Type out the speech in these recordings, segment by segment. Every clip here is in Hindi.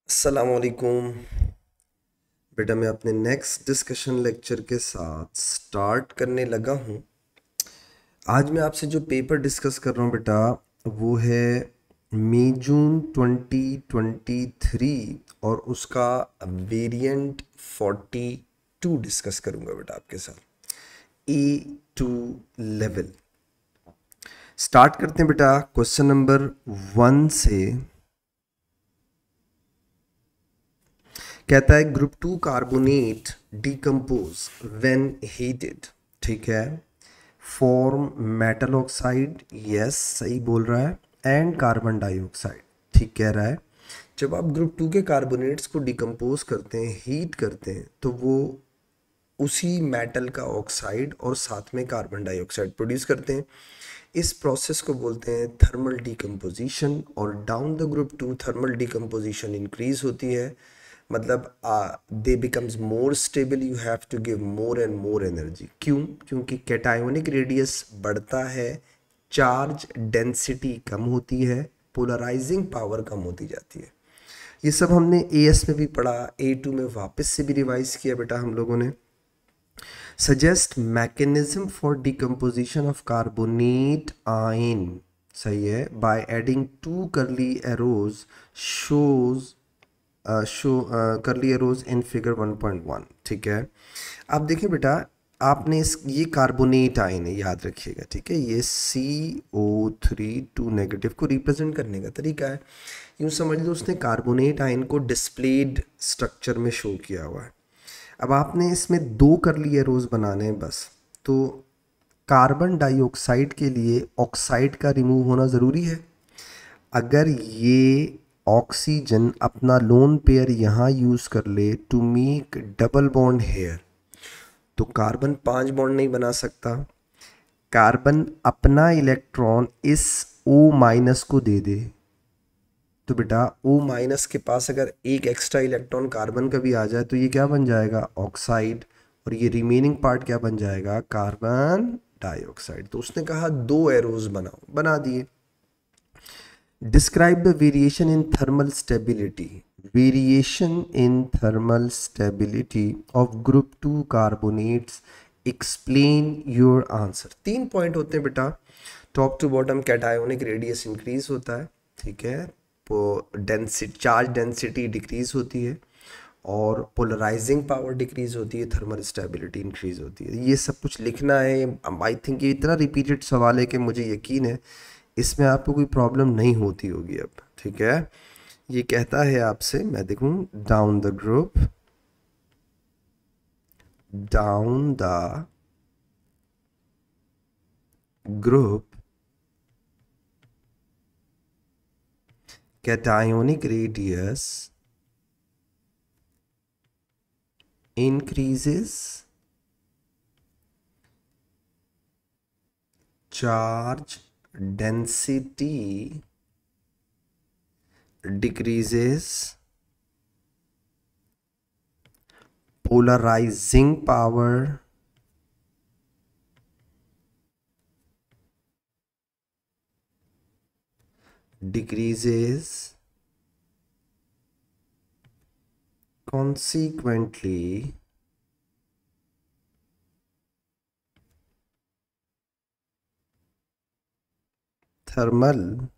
अस्सलामुअलैकुम। बेटा मैं अपने नेक्स्ट डिस्कशन लेक्चर के साथ स्टार्ट करने लगा हूँ। आज मैं आपसे जो पेपर डिस्कस कर रहा हूँ बेटा वो है मई जून 2023 और उसका वेरिएंट 42 डिस्कस करूँगा बेटा आपके साथ। A2 level. स्टार्ट करते हैं बेटा क्वेश्चन नंबर 1 से। कहता है group 2 carbonate decompose when heated. ठीक है। फॉर्म मेटल ऑक्साइड, यस सही बोल रहा है, एंड कार्बन डाइऑक्साइड, ठीक कह रहा है। जब आप ग्रुप 2 के कार्बोनेट्स को डिकम्पोज करते हैं, हीट करते हैं, तो वो उसी मेटल का ऑक्साइड और साथ में कार्बन डाइऑक्साइड प्रोड्यूस करते हैं। इस प्रोसेस को बोलते हैं थर्मल डिकम्पोजिशन। और down the group 2 thermal decomposition increase होती है, मतलब they becomes more stable, you have to give more and more energy. क्यों? क्योंकि कैटायोनिक रेडियस बढ़ता है, चार्ज डेंसिटी कम होती है, पोलराइजिंग पावर कम होती जाती है। ये सब हमने एएस में भी पढ़ा, A2 में वापस से भी रिवाइज किया बेटा हम लोगों ने। Suggest mechanism for decomposition of carbonate ion, सही है, बाय एडिंग टू करली एरोज शोज करली एरोज इन फिगर 1.1। ठीक है। अब देखिए बेटा, आपने इस ये कार्बोनेट आयन है, याद रखिएगा, ठीक है। ये CO3 नेगेटिव को रिप्रेजेंट करने का तरीका है। यूँ समझ लो उसने कार्बोनेट आयन को डिस्प्लेड स्ट्रक्चर में शो किया हुआ है। अब आपने इसमें दो करली एरोज बनाने हैं बस। तो कार्बन डाइऑक्साइड के लिए ऑक्साइड का रिमूव होना ज़रूरी है। अगर ये ऑक्सीजन अपना लोन पेयर यहाँ यूज़ कर ले to make double bond here, तो कार्बन 5 बॉन्ड नहीं बना सकता। कार्बन अपना इलेक्ट्रॉन इस O- को दे दे, तो बेटा O- के पास अगर एक एक्स्ट्रा इलेक्ट्रॉन कार्बन का भी आ जाए तो ये क्या बन जाएगा? ऑक्साइड। और ये रिमेनिंग पार्ट क्या बन जाएगा? Carbon dioxide. तो उसने कहा दो एरोज बनाओ, बना दिए। Describe the variation in thermal stability. Variation in thermal stability of group 2 carbonates. Explain your answer. 3 point होते हैं बेटा। Top to bottom cationic radius increase होता है, ठीक है। डेंसिटी, चार्ज डेंसिटी डिक्रीज होती है, और पोलराइजिंग पावर डिक्रीज होती है, थर्मल स्टेबिलिटी इंक्रीज होती है। ये सब कुछ लिखना है। आई थिंक ये इतना रिपीटेड सवाल है कि मुझे यकीन है इसमें आपको कोई प्रॉब्लम नहीं होती होगी अब, ठीक है। ये कहता है आपसे, मैं देखूं, down the group cationic radius increases, charge density decreases, polarizing power decreases, consequently thermal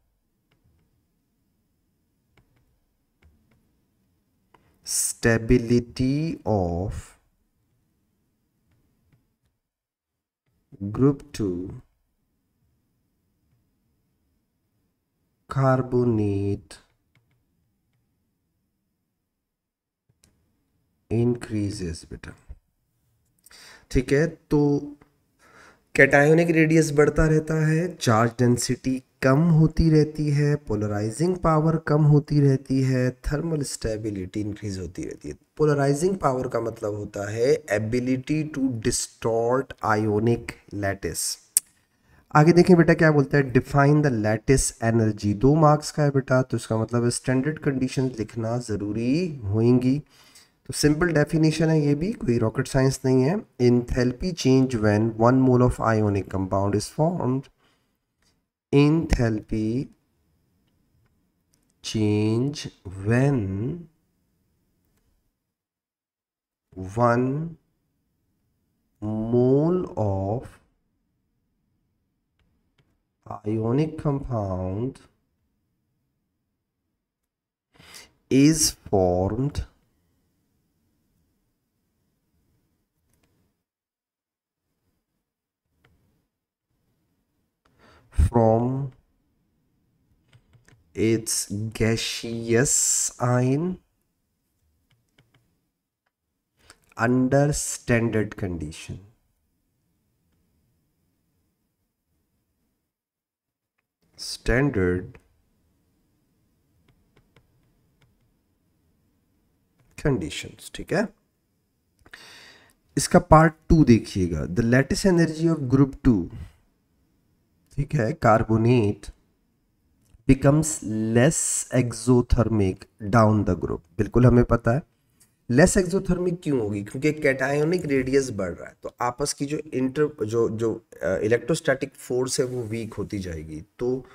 stability of group 2 carbonate increases बेटा, ठीक है। तो कैटायोनिक रेडियस बढ़ता रहता है, चार्ज डेंसिटी कम होती रहती है, पोलराइजिंग पावर कम होती रहती है, थर्मल स्टेबिलिटी इंक्रीज होती रहती है। पोलराइजिंग पावर का मतलब होता है ability to distort ionic lattice. आगे देखें बेटा क्या बोलता है, define the lattice energy. 2 marks का है बेटा, तो इसका मतलब स्टैंडर्ड कंडीशन लिखना ज़रूरी होंगी। तो सिंपल डेफिनेशन है, ये भी कोई रॉकेट साइंस नहीं है। Enthalpy change when 1 mole of ionic compound is formed. Enthalpy change when 1 mole of ionic compound is formed from its gaseous ion under standard condition. Standard conditions, ठीक है। इसका पार्ट 2 देखिएगा, the lattice energy of group 2, ठीक है, carbonate becomes less exothermic down the group. बिल्कुल हमें पता है लेस एक्सोथर्मिक क्यों होगी, क्योंकि कैटायोनिक रेडियस बढ़ रहा है, तो आपस की जो जो इलेक्ट्रोस्टैटिक फोर्स है वो वीक होती जाएगी, तो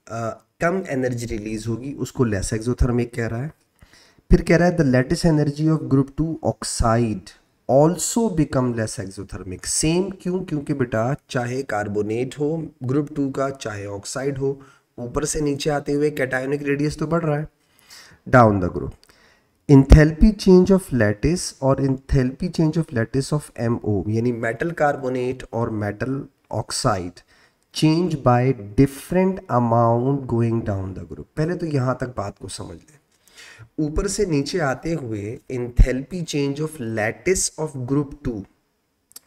कम एनर्जी रिलीज होगी, उसको लेस एक्सोथर्मिक कह रहा है। फिर कह रहा है the lattice energy of group 2 oxide also become less exothermic. Same क्यों, क्योंकि बेटा चाहे कार्बोनेट हो ग्रुप 2 का, चाहे ऑक्साइड हो, ऊपर से नीचे आते हुए कैटायोनिक रेडियस तो बढ़ रहा है down the group. Enthalpy change of lattice और enthalpy change of lattice of MO, यानी मेटल कार्बोनेट और metal oxide, change by different amount going down the group. पहले तो यहां तक बात को समझ लें, ऊपर से नीचे आते हुए enthalpy change of lattice of group 2,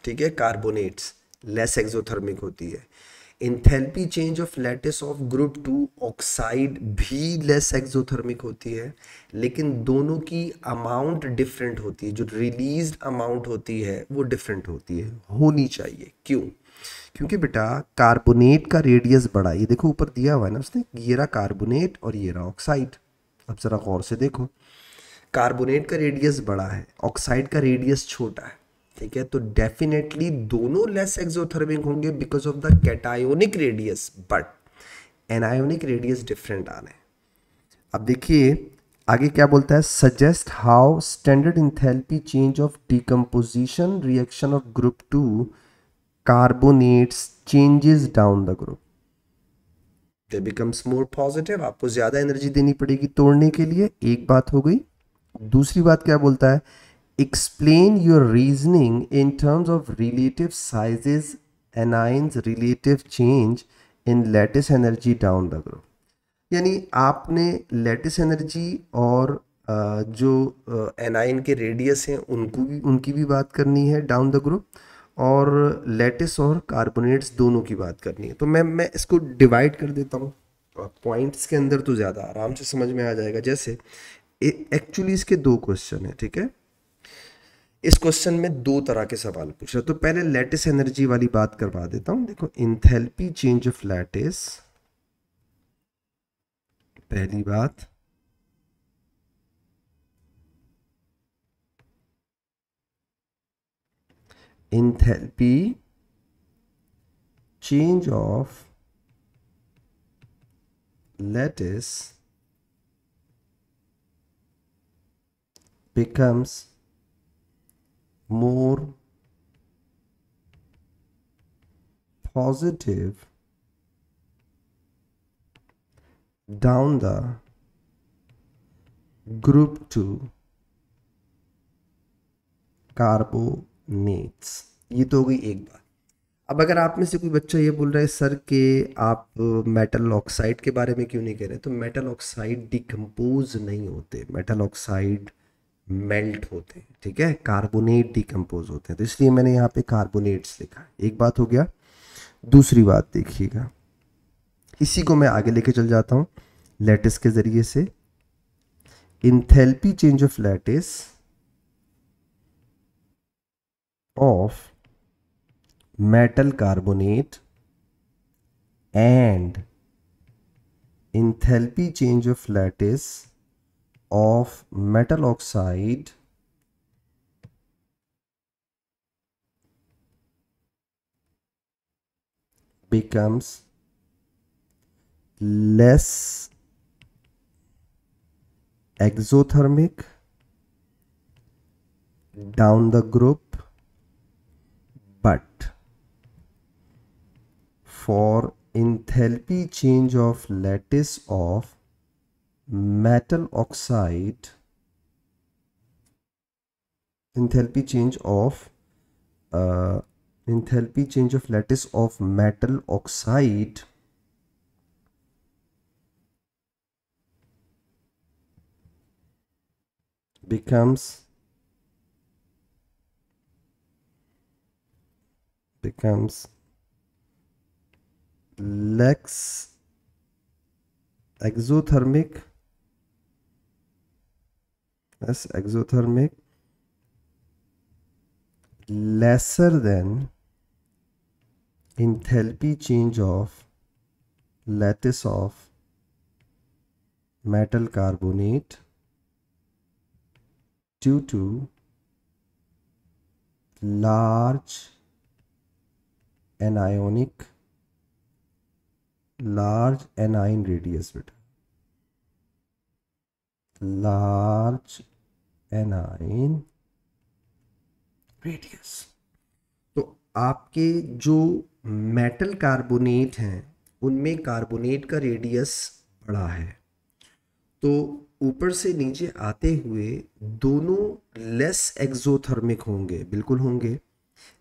ठीक है, कार्बोनेट्स लेस एक्सोथर्मिक होती है। Enthalpy change of lattice of group 2 oxide भी लेस एक्सोथर्मिक होती है, लेकिन दोनों की अमाउंट डिफरेंट होती है, जो रिलीज्ड अमाउंट होती है वो डिफरेंट होती है, होनी चाहिए। क्यों? क्योंकि बेटा कार्बोनेट का रेडियस बड़ा, ये देखो ऊपर दिया हुआ है ना उसने, ये रहा कार्बोनेट और ये रहा ऑक्साइड। अब जरा गौर से देखो, कार्बोनेट का रेडियस बड़ा है, ऑक्साइड का रेडियस छोटा है, ठीक है, तो डेफिनेटली दोनों लेस एक्सोथर्मिक होंगे because of the cationic radius, but anionic radius different आ रहे हैं। अब देखिए आगे क्या बोलता है, suggest how standard enthalpy change of decomposition reaction of group 2 carbonates changes down the group, they becomes more positive. आपको ज्यादा एनर्जी देनी पड़ेगी तोड़ने के लिए, एक बात हो गई। दूसरी बात क्या बोलता है, explain your reasoning in terms of relative sizes anions relative change in lattice energy down the group। यानी आपने लैटिस एनर्जी और जो एनाइन के रेडियस हैं उनकी भी बात करनी है डाउन द ग्रुप, और लैटिस और कार्बोनेट्स दोनों की बात करनी है। तो मैं इसको डिवाइड कर देता हूँ पॉइंट्स के अंदर, तो ज़्यादा आराम से समझ में आ जाएगा। जैसे एक्चुअली इसके 2 क्वेश्चन है, ठीक है, इस क्वेश्चन में 2 तरह के सवाल पूछ रहा, तो पहले लैटिस एनर्जी वाली बात करवा देता हूं। देखो इंथैल्पी चेंज ऑफ लैटिस, पहली बात, enthalpy change of lattice becomes more positive down the group 2 carbonates. ये तो हो गई एक बात। अब अगर आप में से कोई बच्चा ये बोल रहा है सर कि आप मेटल ऑक्साइड के बारे में क्यों नहीं कह रहे, तो मेटल ऑक्साइड डिकम्पोज नहीं होते, मेटल ऑक्साइड मेल्ट होते हैं, ठीक है, कार्बोनेट डिकम्पोज होते हैं, तो इसलिए मैंने यहाँ पे कार्बोनेट्स लिखा है। एक बात हो गया। दूसरी बात देखिएगा, इसी को मैं आगे लेके चल जाता हूँ लैटिस के जरिए से। Enthalpy change of lattice of metal carbonate and enthalpy change of lattice of metal oxide becomes less exothermic down the group, but for enthalpy change of lattice of metal oxide, enthalpy change of lattice of metal oxide becomes less exothermic lesser than enthalpy change of lattice of metal carbonate due to large anion radius, बेटा large anion radius। तो आपके जो मेटल कार्बोनेट हैं उनमें कार्बोनेट का रेडियस बड़ा है, तो ऊपर से नीचे आते हुए दोनों लेस एक्सोथर्मिक होंगे, बिल्कुल होंगे,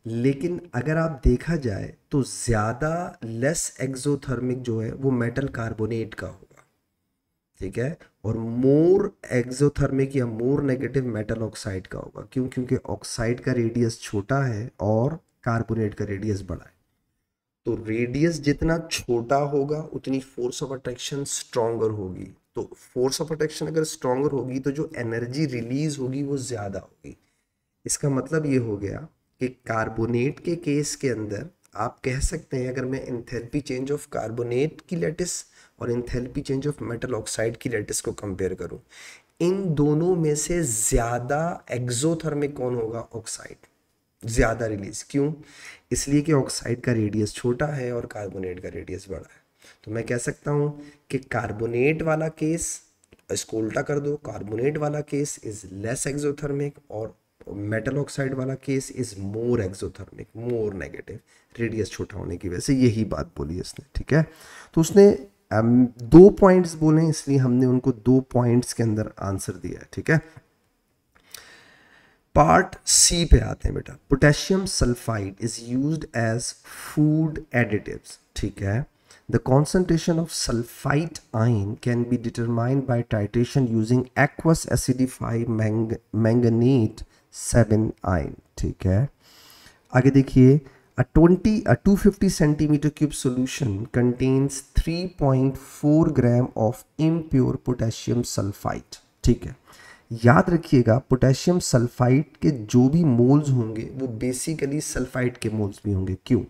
लेकिन अगर आप देखा जाए तो ज़्यादा लेस एक्सोथर्मिक जो है वो मेटल कार्बोनेट का होगा, ठीक है, और मोर एक्सोथर्मिक या मोर नेगेटिव मेटल ऑक्साइड का होगा। क्यों? क्योंकि ऑक्साइड का रेडियस छोटा है और कार्बोनेट का रेडियस बड़ा है। तो रेडियस जितना छोटा होगा उतनी फोर्स ऑफ अट्रैक्शन स्ट्रॉन्गर होगी। तो फोर्स ऑफ अट्रैक्शन अगर स्ट्रॉन्गर होगी तो जो एनर्जी रिलीज होगी वो ज़्यादा होगी। इसका मतलब ये हो गया कि कार्बोनेट के केस के अंदर आप कह सकते हैं, अगर मैं एंथैल्पी चेंज ऑफ कार्बोनेट की लैटिस और enthalpy change of metal oxide की लैटिस को कंपेयर करूं, इन दोनों में से ज़्यादा एक्सोथर्मिक कौन होगा? ऑक्साइड, ज़्यादा रिलीज। क्यों? इसलिए कि ऑक्साइड का रेडियस छोटा है और कार्बोनेट का रेडियस बड़ा है। तो मैं कह सकता हूं कि कार्बोनेट वाला केस, इसको उल्टा कर दो, कार्बोनेट वाला केस इज लेस एक्सोथर्मिक और मेटल ऑक्साइड वाला case is more exothermic, more negative, radius छोटा होने की वजह से। यही बात बोली इसने, ठीक है। तो उसने 2 पॉइंट्स बोले, इसलिए हमने उनको 2 पॉइंट्स के अंदर आंसर दिया है, ठीक है। पार्ट सी पे आते हैं बेटा। Potassium sulphide is used as food additives, ठीक है। The concentration of sulfite ion can be determined by titration using aqueous acidified manganate 7 ion, ठीक है। आगे देखिए, a 250 centimeter cube solution contains 3.4 gram of impure potassium sulfite, ठीक है। याद रखिएगा, पोटेशियम सल्फाइड के जो भी मोल्स होंगे वो बेसिकली सल्फाइड के मोल्स भी होंगे। क्यों?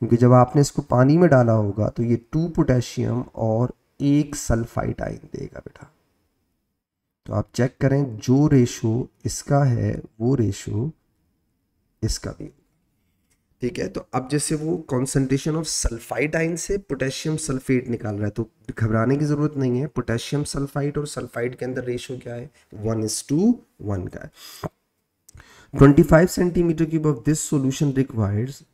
क्योंकि जब आपने इसको पानी में डाला होगा तो ये 2 पोटेशियम और 1 सल्फाइड आयन देगा बेटा। तो आप चेक करें, जो रेशो इसका है वो रेशो इसका भी, ठीक है। तो अब जैसे वो कॉन्सेंट्रेशन ऑफ सल्फाइड आयन से पोटेशियम सल्फेट निकाल रहा है, तो घबराने की जरूरत नहीं है। पोटेशियम सल्फाइड और सल्फाइड के अंदर रेशो क्या है? 1:1 का है। 25 centimetre cube of this solution requires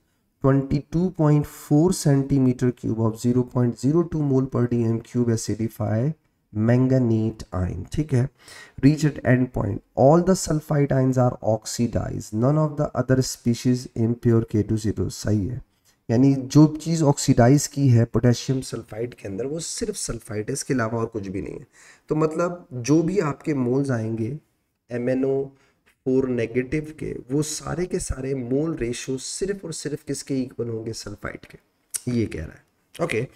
22.4 centimeter cube of 0.02 mole per dm cube acidify manganate ion, ठीक है। Reach at end point, all the sulfide ions are oxidized, none of the other species impure K2CO, सही है। यानी जो चीज़ ऑक्सीडाइज की है पोटेशियम सल्फाइड के अंदर वो सिर्फ सल्फाइड है, इसके अलावा और कुछ भी नहीं है। तो मतलब जो भी आपके मोल्स आएंगे MnO4 नेगेटिव के, वो सारे के सारे मोल रेशो सिर्फ और सिर्फ किसके इक्वल होंगे? सल्फाइड के। ये कह रहा है, okay.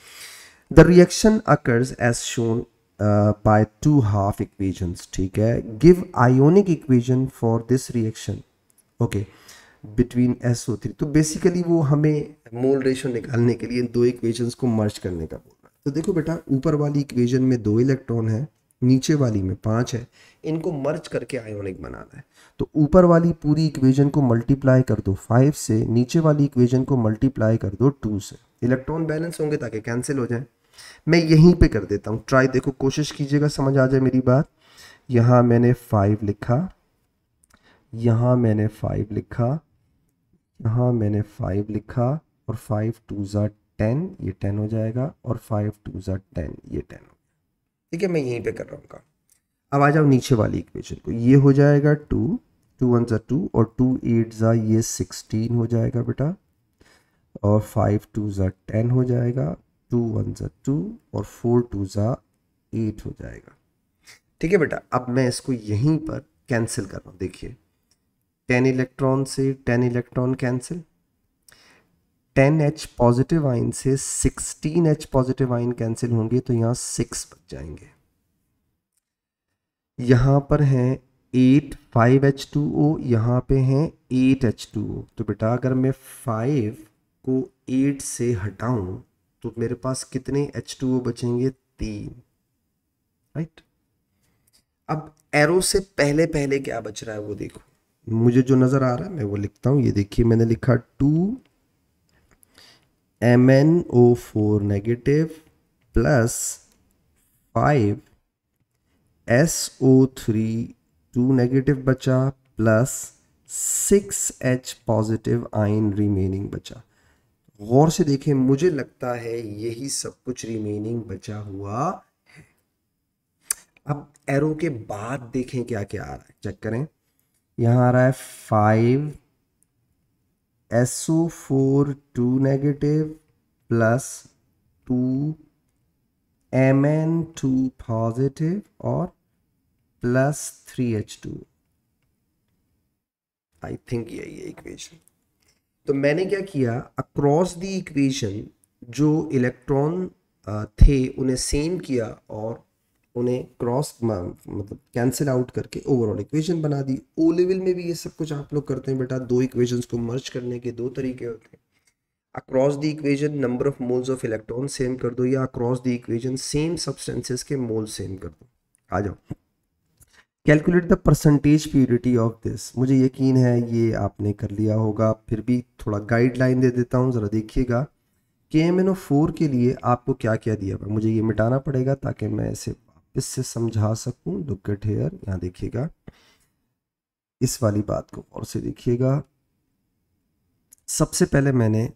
The reaction occurs as shown by 2 half equations, ठीक है। Give ionic equation for this reaction, okay, between SO3। तो बेसिकली वो हमें मोल रेशो निकालने के लिए 2 इक्वेशंस को मर्ज करने का बोल रहा है। तो देखो बेटा, ऊपर वाली इक्वेशन में 2 इलेक्ट्रॉन है, नीचे वाली में 5 है, इनको मर्ज करके आयोनिक बनाना है। तो ऊपर वाली पूरी इक्वेशन को मल्टीप्लाई कर दो 5 से, नीचे वाली इक्वेशन को मल्टीप्लाई कर दो 2 से। इलेक्ट्रॉन बैलेंस होंगे ताकि कैंसिल हो जाए। मैं यहीं पे कर देता हूँ, ट्राई देखो, कोशिश कीजिएगा समझ आ जाए मेरी बात। यहाँ मैंने 5 लिखा, यहाँ मैंने 5 लिखा, यहाँ मैंने 5 लिखा, और 5 2 ज़ा 10, ये 10 हो जाएगा, और 5 2 ज़ा 10, ये 10 हो। ठीक है, मैं यहीं पे कर रहा हूँ काम। अब आ जाओ नीचे वाली इक्वेशन को, ये हो जाएगा 2, 2 1 ज़ा 2, और 2 8 ज़ा ये 16 हो जाएगा बेटा, और 5 2 ज़ा 10 हो जाएगा, 2 1 ज़ा 2, और 4 2 ज़ा 8 हो जाएगा। ठीक है बेटा, अब मैं इसको यहीं पर कैंसिल कर रहा हूँ। देखिए 10 इलेक्ट्रॉन से 10 electron cancel, 10H positive ion से 16H पॉजिटिव आयन कैंसिल होंगे, तो यहाँ 6 बच जाएंगे। यहाँ पर हैं 8 5H2O, यहाँ पे हैं 8H2O। तो बेटा अगर मैं 5 को 8 से हटाऊं तो मेरे पास कितने H2O बचेंगे? 3, राइट। अब एरो से पहले पहले क्या बच रहा है वो देखो, मुझे जो नज़र आ रहा है मैं वो लिखता हूँ। ये देखिए मैंने लिखा 2 MnO4 negative plus 5 SO3 2 negative बचा, plus 6H positive ion remaining बचा। गौर से देखें, मुझे लगता है यही सब कुछ रिमेनिंग बचा हुआ है। अब एरो के बाद देखें क्या क्या आ रहा है, चेक करें। यहाँ आ रहा है 5 SO4 2 negative plus 2 Mn2 positive और प्लस 3H2। आई थिंक यही है इक्वेशन। तो मैंने क्या किया, अक्रॉस द इक्वेशन जो इलेक्ट्रॉन थे उन्हें सेम किया और उन्हें क्रॉस मतलब कैंसिल आउट करके ओवरऑल इक्वेशन बना दी। ओ लेवल में भी ये सब कुछ आप लोग करते हैं बेटा। दो इक्वेशंस को मर्ज करने के दो तरीके होते हैं। Across the equation number of moles of electron same कर दो, या across the equation same substances के मोल सेम कर दो। आ जाओ, calculate the percentage purity of this. मुझे यकीन है ये आपने कर लिया होगा, फिर भी थोड़ा गाइडलाइन दे देता हूँ, ज़रा देखिएगा। KMnO4 के लिए आपको क्या क्या दिया हुआ, मुझे ये मिटाना पड़ेगा ताकि मैं इसे वापस से समझा सकूँ। लुक एट हियर, यहाँ देखिएगा, इस वाली बात को और से देखिएगा। सबसे पहले मैंने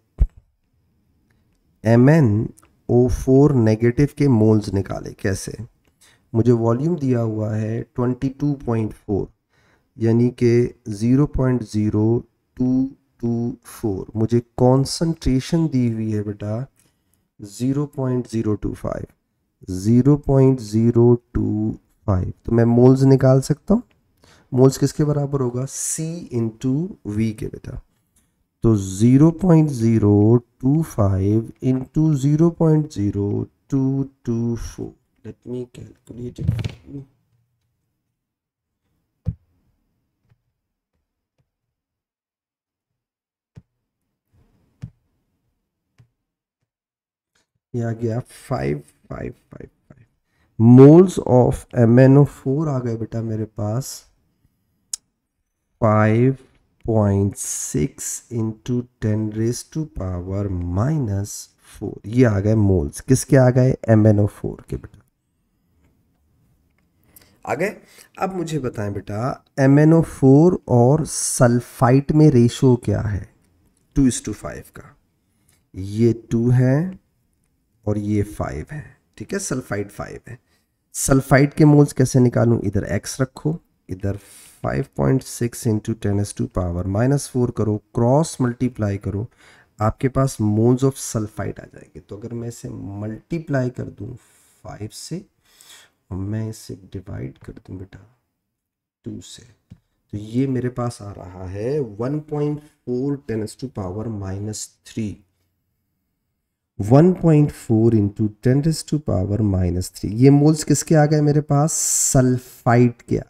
MnO4 नेगेटिव के मोल्स निकाले। कैसे? मुझे वॉल्यूम दिया हुआ है 22.4, यानी कि 0.0224। मुझे कॉन्सनट्रेशन दी हुई है बेटा 0.025, 0.025। तो मैं मोल्स निकाल सकता हूँ। मोल्स किसके बराबर होगा? C इंटू वी के बेटा। तो 0.025 into 0.0224। Let me calculate it for you. ये आ गया 5555 मोल्स ऑफ MnO4 आ गए बेटा मेरे पास 5.6 इंटू 10⁻⁻⁴। ये आ गए मोल्स। किसके आ गए? MnO4 के बेटा आ गए। अब मुझे बताएं बेटा, MnO4 और सल्फाइट में रेशो क्या है? 2:5 का। ये 2 है और ये 5 है। ठीक है, सल्फाइड 5 है। सल्फाइड के मोल्स कैसे निकालूं? इधर x रखो, इधर 5.6 इंटू 10⁻⁻⁴ करो, क्रॉस मल्टीप्लाई करो, आपके पास मोल्स ऑफ सल्फाइड आ जाएंगे। तो अगर मैं इसे मल्टीप्लाई कर दूं 5 से और मैं इसे डिवाइड कर दूं बेटा 2 से, तो ये मेरे पास आ रहा है 1.4 10⁻⁻3। 1.4 इंटू 10⁻⁻3। ये मोल्स किसके आ गए मेरे पास? सल्फाइड के आ गए।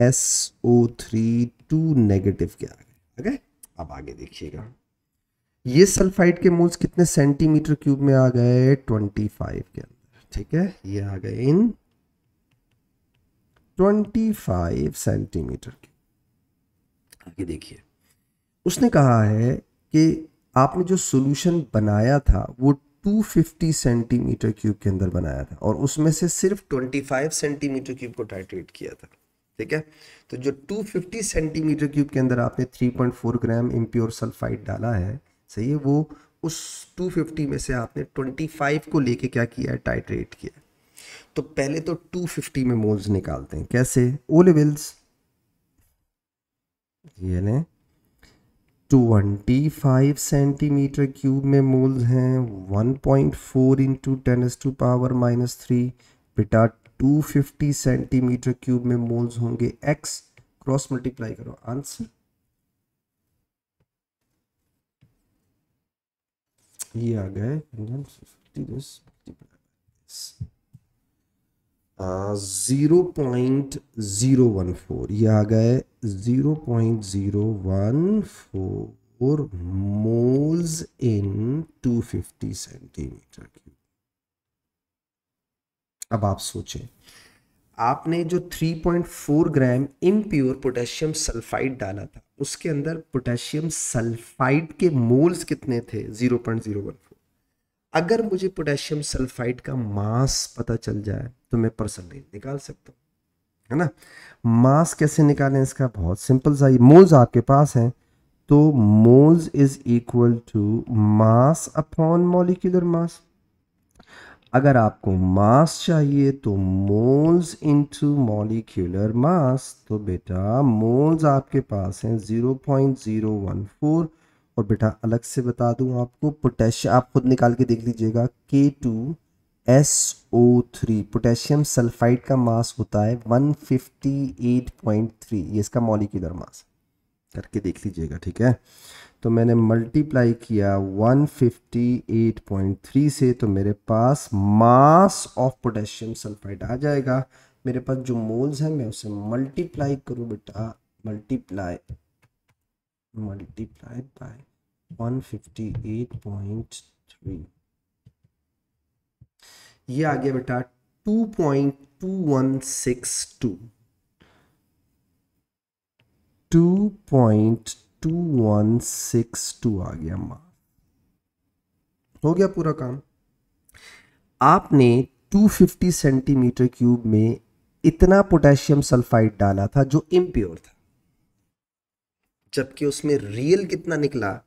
SO3 2 नेगेटिव के आ गए। अब आगे देखिएगा, ये सल्फाइड के मोल्स कितने सेंटीमीटर क्यूब में आ गए? 25 के अंदर। ठीक है, ये आ गए इन 25 सेंटीमीटर के। आगे देखिए, उसने कहा है कि आपने जो सॉल्यूशन बनाया था वो 250 सेंटीमीटर क्यूब के अंदर बनाया था और उसमें से सिर्फ 25 सेंटीमीटर क्यूब को टाइट्रेट किया था। ठीक है। तो जो 250 सेंटीमीटर क्यूब के अंदर आपने 3.4 ग्राम इम्प्योर सल्फाइड डाला है, सही है, वो उस 250 में से आपने 25 को लेके क्या किया है, टाइट्रेट किया। तो पहले तो 250 में मोल्स निकालते हैं, कैसे, ओ लेवल्स, ये लें 25 सेंटीमीटर क्यूब में मोल्स हैं 1.4 इंटू 10⁻⁻³ बेटा 250 सेंटीमीटर क्यूब में मोल्स होंगे x, क्रॉस मल्टीप्लाई करो, आंसर ये आ गए 0.014, ये आ गए 0.014 मोल्स इन 250 सेंटीमीटर क्यूब। अब आप सोचें, आपने जो 3.4 ग्राम इम्प्योर पोटेशियम सल्फाइड डाला था, उसके अंदर पोटेशियम सल्फाइड के मोल्स कितने थे, 0.014। अगर मुझे पोटेशियम सल्फाइड का मास पता चल जाए तो मैं परसेंटेज निकाल सकता हूँ, है ना। मास कैसे निकालें इसका, बहुत सिंपल सा, मोल्स आपके पास हैं, तो moles is equal to mass upon molecular mass. अगर आपको मास चाहिए तो मोल्स इनटू मॉलिक्यूलर मास, तो बेटा मोल्स आपके पास हैं 0.014। और बेटा अलग से बता दूं आपको, पोटेशियम आप खुद निकाल के देख लीजिएगा, K2SO3 पोटेशियम सल्फाइड का मास होता है 158.3, ये इसका मॉलिक्यूलर मास, करके देख लीजिएगा, ठीक है। तो मैंने मल्टीप्लाई किया 158.3 से, तो मेरे पास मास ऑफ पोटेशियम सल्फाइड आ जाएगा। मेरे पास जो मोल्स हैं मैं उसे मल्टीप्लाई करूं बेटा, मल्टीप्लाई बाय 158.3, ये आ गया बेटा 2.2162, 2.2162 आ गया मास। हो गया पूरा काम। आपने 250 सेंटीमीटर क्यूब में इतना पोटेशियम सल्फाइड डाला था जो इम्प्योर था, जबकि उसमें रियल कितना निकला,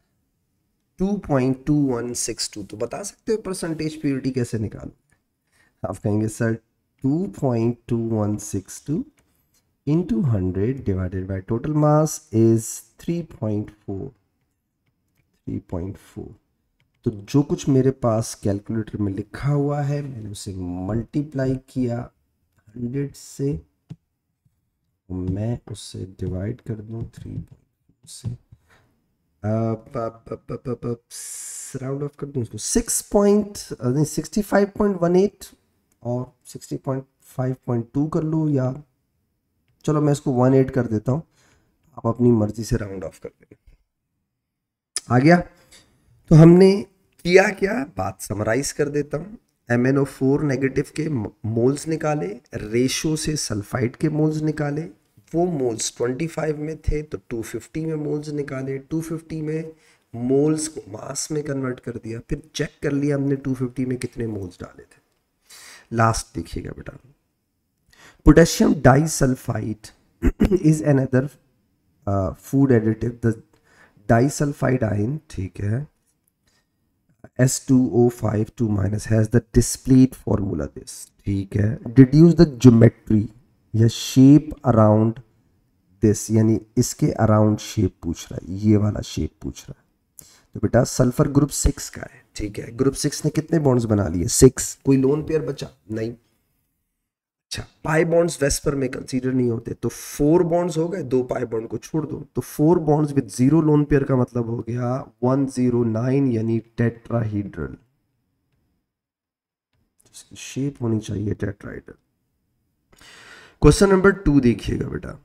2.2162। तो बता सकते हो परसेंटेज प्योरिटी कैसे निकालो, आप कहेंगे sir 2.2162 into 100 divided by total mass is 3.4। तो जो कुछ मेरे पास कैलकुलेटर में लिखा हुआ है मैंने उसे मल्टीप्लाई किया 100 से, मैं उससे डिवाइड कर दूं 3 से, राउंड ऑफ कर दूं उसको 65.18 और 60.5.2 कर लूँ, या चलो मैं इसको 18 कर देता हूँ, आप अपनी मर्जी से राउंड ऑफ कर देंगे। आ गया। तो हमने किया क्या, बात समराइज कर देता हूँ। MnO4 नेगेटिव के मोल्स निकाले, रेशो से सल्फाइड के मोल्स निकाले, वो मोल्स 25 में थे तो 250 में मोल्स निकाले, 250 में मोल्स को मास में कन्वर्ट कर दिया, फिर चेक कर लिया हमने 250 में कितने मोल्स डाले थे। लास्ट देखिएगा बेटा, potassium disulphide is another food additive, the disulphide ion, ठीक है, S2O5 2- has the displayed formula this, ठीक है, deduce the geometry या शेप अराउंड दिस, यानी इसके अराउंड शेप पूछ रहा है, ये वाला शेप पूछ रहा है। तो बेटा सल्फर ग्रुप 6 का है, ठीक है, ग्रुप 6 ने कितने बॉन्ड्स बना लिए, 6, कोई लोन पेयर बचा नहीं। अच्छा, पाई बॉन्ड्स वेस्पर में कंसीडर नहीं होते, तो 4 बॉन्ड्स हो गए, 2 पाई बॉन्ड को छोड़ दो, तो 4 बॉन्ड्स विद 0 लोन पेयर का मतलब हो गया 109, यानी टेट्राहीड्रल, इसकी शेप होनी चाहिए टेट्राहीड्रल। क्वेश्चन नंबर 2 देखिएगा बेटा,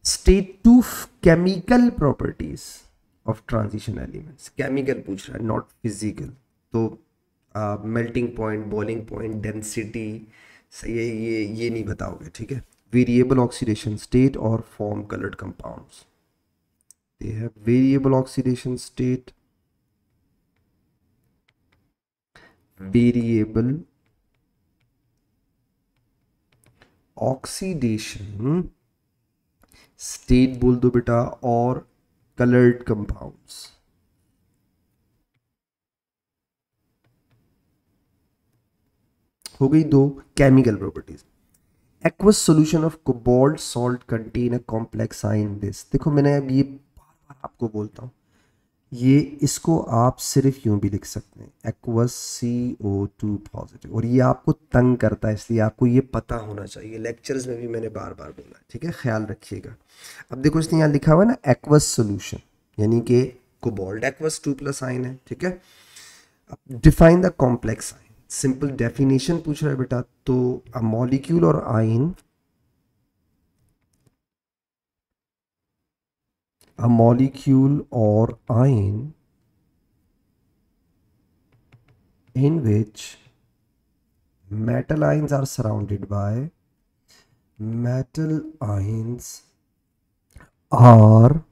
state 2 chemical properties of transition elements, chemical पूछ रहा है नॉट फिजिकल, तो melting point, boiling point, density, सही है, ये नहीं बताओगे, ठीक है। वेरिएबल ऑक्सीडेशन स्टेट और form coloured compounds, they have variable oxidation state, variable oxidation state बोल दो बेटा, और कलर्ड कंपाउंड्स। हो गई दो chemical properties. Aqueous solution of cobalt salt contain a complex ion this. देखो मैंने अब ये बार बार आपको बोलता हूँ, ये इसको आप सिर्फ यूं भी लिख सकते हैं, एक्वस CO2 पॉजिटिव, और ये आपको तंग करता है इसलिए आपको ये पता होना चाहिए। लेक्चर्स में भी मैंने बार बार बोला है, ठीक है, ख्याल रखिएगा। अब देखो इसने यहाँ लिखा हुआ है ना एक्वस सॉल्यूशन, यानी कि कोबाल्ट एक्वस 2+ आयन है, ठीक है। अब define the complex ion, simple definition पूछ रहा है बेटा, तो अ मॉलिक्यूल और ion, a molecule or ion in which metal ions are surrounded by metal ions are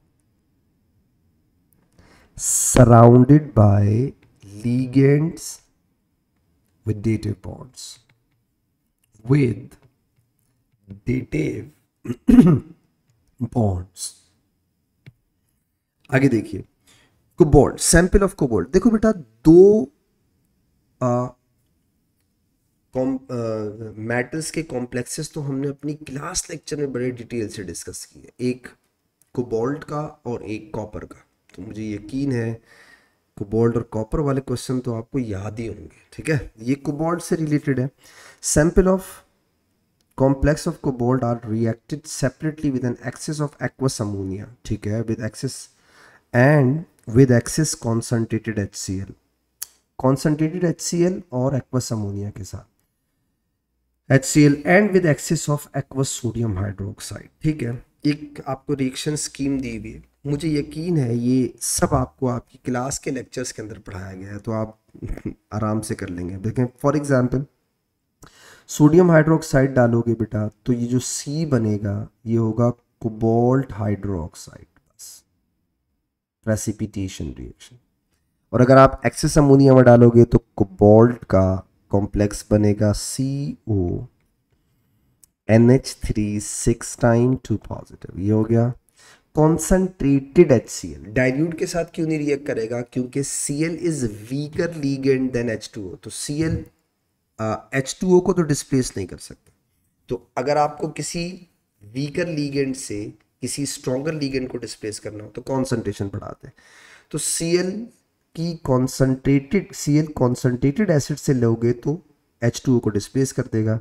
surrounded by ligands with dative bonds, with dative bonds। आगे देखिए, कोबाल्ट, सैंपल ऑफ कोबाल्ट। देखो बेटा दो मेटल्स के कॉम्प्लेक्सेस तो हमने अपनी क्लास लेक्चर में बड़े डिटेल से डिस्कस किए, एक कोबाल्ट का और एक कॉपर का। तो मुझे यकीन है कोबाल्ट और कॉपर वाले क्वेश्चन तो आपको याद ही होंगे, ठीक है, ये कोबाल्ट से रिलेटेड है। Sample of complex of cobalt are reacted separately with an excess of aqueous ammonia, ठीक है, with excess and with excess concentrated HCl, concentrated HCl और एक्वस अमोनिया के साथ, HCl and with excess of aqueous sodium hydroxide, ठीक है। एक आपको रिएक्शन स्कीम दी हुई है, मुझे यकीन है ये सब आपको आपकी क्लास के लेक्चर्स के अंदर पढ़ाया गया है, तो आप आराम से कर लेंगे। देखें फॉर एग्जांपल, सोडियम हाइड्रोक्साइड डालोगे बेटा तो ये जो C बनेगा ये होगा कोबाल्ट हाइड्रोक्साइड, बस प्रेसिपिटेशन रिएक्शन। और अगर आप एक्सेस अमोनिया में डालोगे तो कोबाल्ट का कॉम्प्लेक्स बनेगा CO NH3 6 टाइम 2 पॉजिटिव, ये हो गया। कॉन्सनट्रेटेड HCl डाइल्यूट के साथ क्यों नहीं रिएक्ट करेगा, क्योंकि Cl is weaker ligand than H2O, तो Cl H2O को तो डिस्प्लेस नहीं कर सकता। तो अगर आपको किसी वीकर लीगेंड से किसी स्ट्रॉन्गर लीगेंड को डिस्प्लेस करना हो तो कॉन्सेंट्रेशन बढ़ाते हैं। तो Cl कॉन्सेंट्रेटेड एसिड से लोगे तो H2O को डिस्प्लेस कर देगा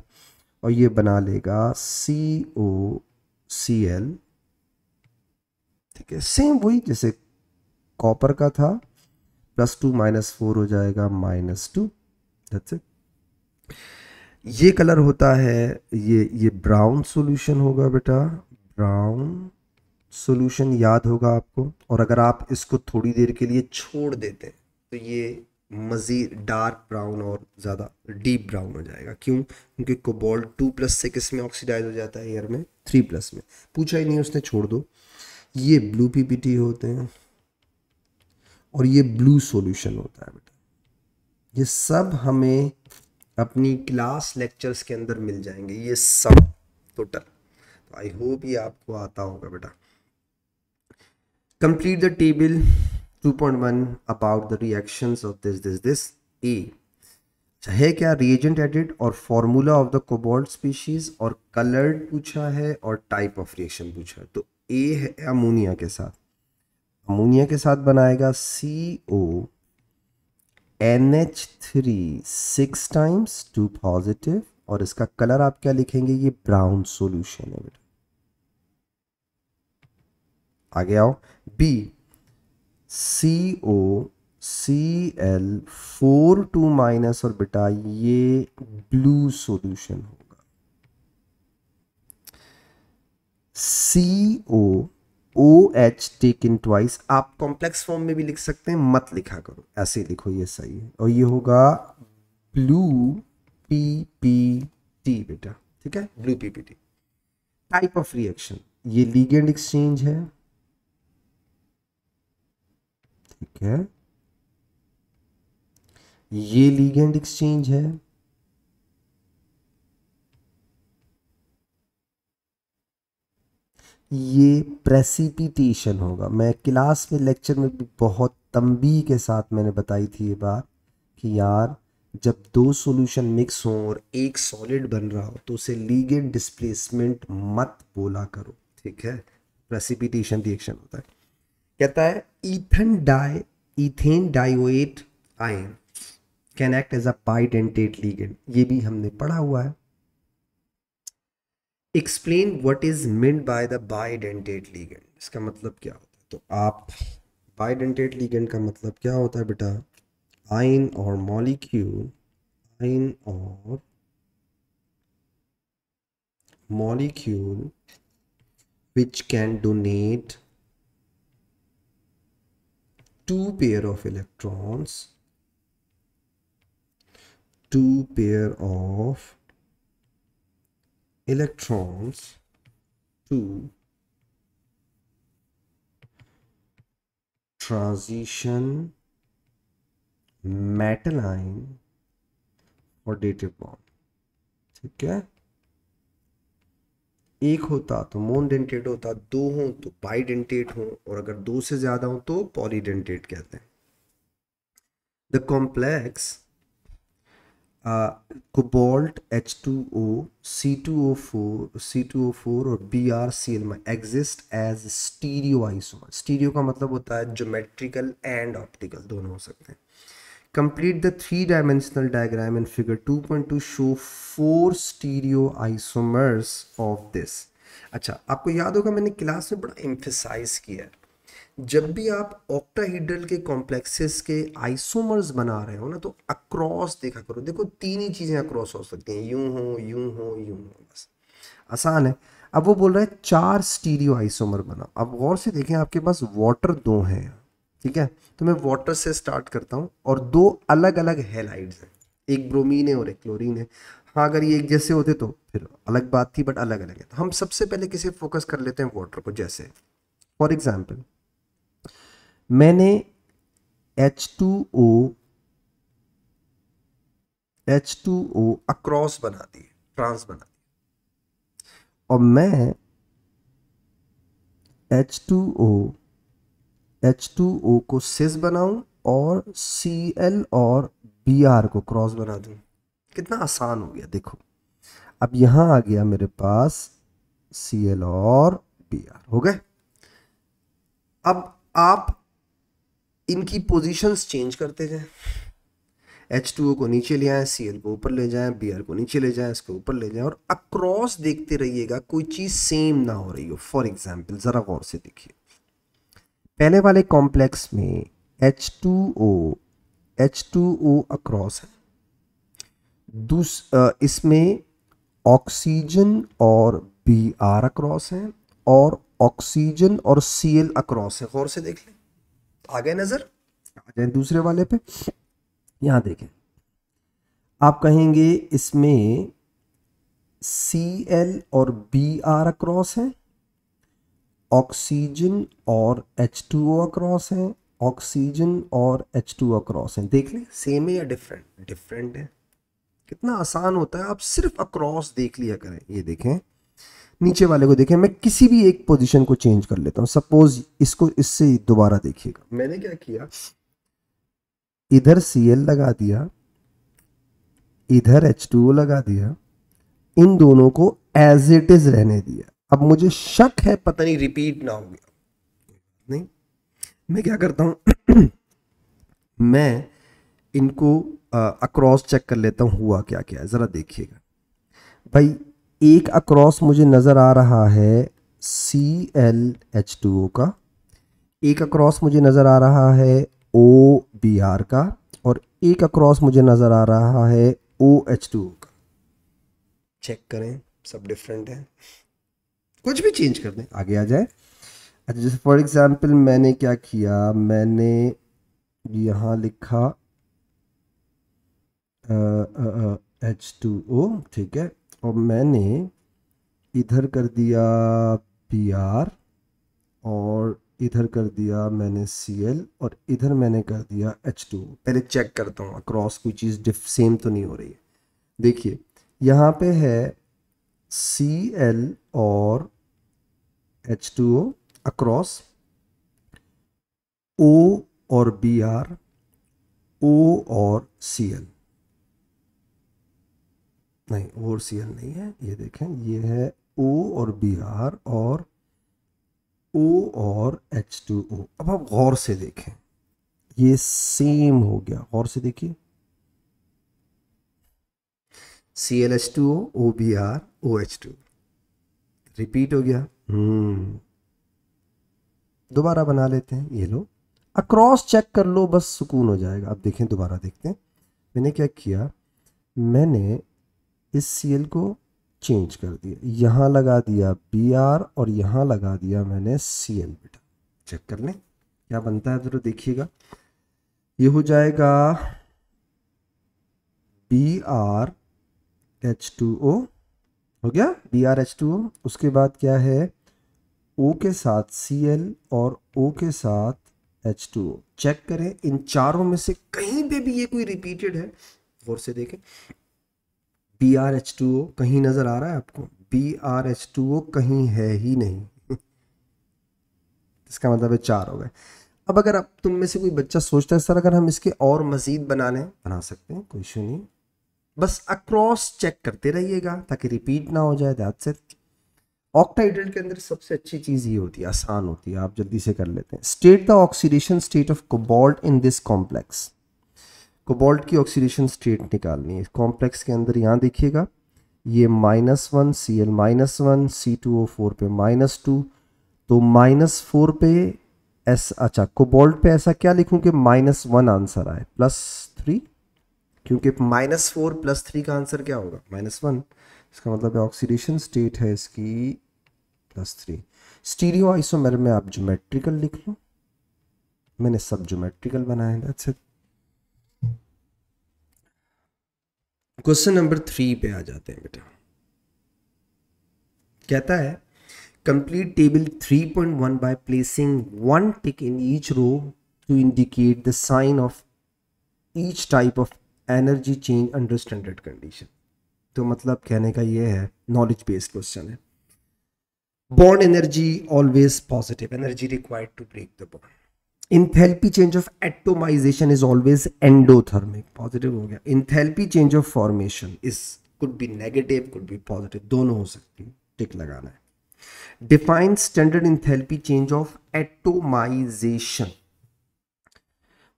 और ये बना लेगा COCl, ठीक है, सेम वही जैसे कॉपर का था, +2 -4 हो जाएगा -2, दैट्स इट। ये कलर होता है, ये ब्राउन सॉल्यूशन होगा बेटा, ब्राउन सॉल्यूशन याद होगा आपको। और अगर आप इसको थोड़ी देर के लिए छोड़ देते हैं तो ये मज़ीद डार्क ब्राउन और ज़्यादा डीप ब्राउन हो जाएगा। क्यों? क्योंकि कोबाल्ट 2+ से किस में ऑक्सीडाइज हो जाता है, एयर में 3+ में। पूछा ही नहीं उसने, छोड़ दो। ये ब्लू PPT होते हैं और ये ब्लू सॉल्यूशन होता है बेटा। ये सब हमें अपनी क्लास लेक्चर्स के अंदर मिल जाएंगे, ये सब टोटल। तो आई होप ये आपको आता होगा बेटा। Complete the table 2.1 about the reactions of this a. है क्या? रिएजेंट एडिड और formula of the cobalt species और कलर्ड पूछा है और टाइप ऑफ रिएक्शन पूछा है। तो ए है अमोनिया के साथ, अमोनिया के साथ बनाएगा CO NH3 6 टाइम्स 2 पॉजिटिव, और इसका कलर आप क्या लिखेंगे, ये ब्राउन सॉल्यूशन है बेटा। आगे आओ, बी CO Cl 4 2 माइनस, और बेटा ये ब्लू सॉल्यूशन होगा। CO OH टेकन ट्वाइस, आप कॉम्प्लेक्स फॉर्म में भी लिख सकते हैं, मत लिखा करो, ऐसे ही लिखो, ये सही है। और ये होगा ब्लू PPT बेटा, ठीक है, blue PPT। Type of reaction, ये लिगेंड एक्सचेंज है, ठीक है, ये लिगेंड एक्सचेंज है, ये प्रेसिपिटेशन होगा। मैं क्लास में लेक्चर में भी बहुत तंबीह के साथ मैंने बताई थी ये बात कि यार जब दो सॉल्यूशन मिक्स हों और एक सॉलिड बन रहा हो तो उसे लीगेंड डिस्प्लेसमेंट मत बोला करो, ठीक है। प्रेसिपिटेशन रिएक्शन होता है। कहता है ethanedioate ion can act as a bidentate ligand, ये भी हमने पढ़ा हुआ है। Explain what is meant by the bidentate ligand, इसका मतलब क्या होता है। तो आप बाइडेंटेट लीगेंड का मतलब क्या होता है बेटा, आयन और molecule which can donate two pair of electrons to transition metal ion और dative bond, ठीक है। एक होता तो मोनडेंटेट होता, दो हो तो बाइडेंटेट हो, और अगर दो से ज्यादा हो तो पॉलीडेंटेट कहते हैं। The complex cobalt H2O C2O4 और BrCl exist as stereo isomer. Stereo का मतलब होता है ज्योमेट्रिकल एंड ऑप्टिकल, दोनों हो सकते हैं। Complete the three-dimensional diagram in figure 2.2 show 4 stereoisomers of this। अच्छा, आपको याद होगा मैंने क्लास में बड़ा एम्फेसाइज किया है, जब भी आप ऑक्टाहेड्रल के कॉम्प्लेक्सेस के आइसोमर्स बना रहे हो ना तो अक्रॉस देखा करो। देखो तीन ही चीजें अक्रॉस हो सकती हैं, यूं हो यूं हो यूं हो, बस आसान है। अब वो बोल रहा है 4 स्टीरियो आइसोमर बना। अब गौर से देखें, आपके पास वाटर 2 हैं, ठीक है। तो मैं वाटर से स्टार्ट करता हूँ और 2 अलग अलग हैलाइड्स हैं, एक ब्रोमीन है और एक क्लोरीन है। हाँ, अगर ये एक जैसे होते तो फिर अलग बात थी, बट अलग अलग है। तो हम सबसे पहले किसे फोकस कर लेते हैं, वाटर को। जैसे फॉर एग्जाम्पल मैंने H2O अक्रॉस बना दी, ट्रांस बना दी, और मैं H2O को सिस बनाऊं और Cl और Br को क्रॉस बना दूं। कितना आसान हो गया देखो। अब यहां आ गया मेरे पास Cl और Br हो गए। अब आप इनकी पोजीशंस चेंज करते जाएं, H2O को नीचे ले आए, Cl को ऊपर ले जाएं, Br को नीचे ले जाएं, इसको ऊपर ले जाएं, और अक्रॉस देखते रहिएगा कोई चीज सेम ना हो रही हो। फॉर एग्जाम्पल जरा गौर से देखिए, पहले वाले कॉम्प्लेक्स में H2O अक्रॉस है, इसमें ऑक्सीजन और Br अक्रॉस है, और ऑक्सीजन और Cl अक्रॉस है। गौर से देख लें, आ गए नजर, आ जाए दूसरे वाले पे। यहां देखें, आप कहेंगे इसमें Cl और Br अक्रॉस है, ऑक्सीजन और H2O अक्रॉस है, ऑक्सीजन और H2O अक्रॉस है। देख लें सेम है या डिफरेंट, डिफरेंट है। कितना आसान होता है, आप सिर्फ अक्रॉस देख लिया करें। ये देखें, नीचे वाले को देखें, मैं किसी भी एक पोजीशन को चेंज कर लेता हूं। सपोज इसको इससे दोबारा देखिएगा, मैंने क्या किया, इधर Cl लगा दिया, इधर H2O लगा दिया, इन दोनों को एज इट इज रहने दिया। अब मुझे शक है पता नहीं रिपीट ना हो गया, नहीं, मैं क्या करता हूं मैं इनको अक्रॉस चेक कर लेता हूं, हुआ क्या क्या है जरा देखिएगा भाई। एक अक्रॉस मुझे नजर आ रहा है ClH2O का, एक अक्रॉस मुझे नजर आ रहा है OBr का, और एक अक्रॉस मुझे नजर आ रहा है OH2O का। चेक करें, सब डिफरेंट है, कुछ भी चेंज कर दें आगे आ जाए। अच्छा, जैसे फॉर एग्जांपल मैंने क्या किया, मैंने यहाँ लिखा H2O, ठीक है, और मैंने इधर कर दिया Br, और इधर कर दिया मैंने Cl, और इधर मैंने कर दिया H2O। पहले चेक करता हूँ अक्रॉस कोई चीज़ सेम तो नहीं हो रही है। देखिए यहाँ पे है Cl और H2O अक्रॉस O और Br, O और Cl, नहीं O और Cl नहीं है, ये देखें ये है O और Br और O और H2O। अब आप गौर से देखें, ये सेम हो गया, गौर से देखिए, ClH2O, OBr, OH2, रिपीट हो गया। दोबारा बना लेते हैं, ये लो अक्रॉस चेक कर लो, बस सुकून हो जाएगा। अब देखें, दोबारा देखते हैं, मैंने क्या किया, मैंने इस Cl को चेंज कर दिया, यहाँ लगा दिया Br और यहाँ लगा दिया मैंने Cl। बेटा चेक कर लें क्या बनता है, जरा देखिएगा, ये हो जाएगा BrH2O, हो गया BrH2O। उसके बाद क्या है, O के साथ Cl और O के साथ H2O। चेक करें इन चारों में से कहीं पे भी ये कोई रिपीटेड है, गौर से देखें। BrH2O कहीं नजर आ रहा है आपको? BrH2O कहीं है ही नहीं इसका मतलब है चार हो गए। अब अगर आप तुम में से कोई बच्चा सोचता है सर अगर हम इसके और मजीद बना लें, बना सकते हैं, कोई इशू नहीं, बस अक्रॉस चेक करते रहिएगा ताकि रिपीट ना हो जाए। That's it. ऑक्टाइड्रल के अंदर सबसे अच्छी चीज ये होती है, आसान होती है, आप जल्दी से कर लेते हैं। State the oxidation state of cobalt in this complex. Cobalt की ऑक्सीडेशन स्टेट निकालनी है कॉम्प्लेक्स के अंदर। यहाँ देखिएगा ये -1 Cl -1 C2O4 पे -2, तो -4 पे अच्छा कोबाल्ट पे ऐसा क्या लिखूं कि -1 आंसर आए, +3, क्योंकि -4 +3 का आंसर क्या होगा, -1। इसका मतलब है ऑक्सीडेशन स्टेट है इसकी +3। स्टीरियो आइसोमेर में आप ज्योमेट्रिकल लिख लो, मैंने सब ज्योमेट्रिकल बनाए। That's it. क्वेश्चन नंबर 3 पे आ जाते हैं बेटा। कहता है complete table 3.1 by placing one tick in each row to indicate the sign of each type of energy change under standard condition। तो मतलब कहने का ये है, नॉलेज बेस्ड क्वेश्चन है। Bond energy always positive, energy required to break the bond. Enthalpy change of atomisation is always endothermic, positive हो गया। Enthalpy change of formation is could be negative could be positive, दोनों हो सकती है, टिक लगाना है। Define standard enthalpy change of atomization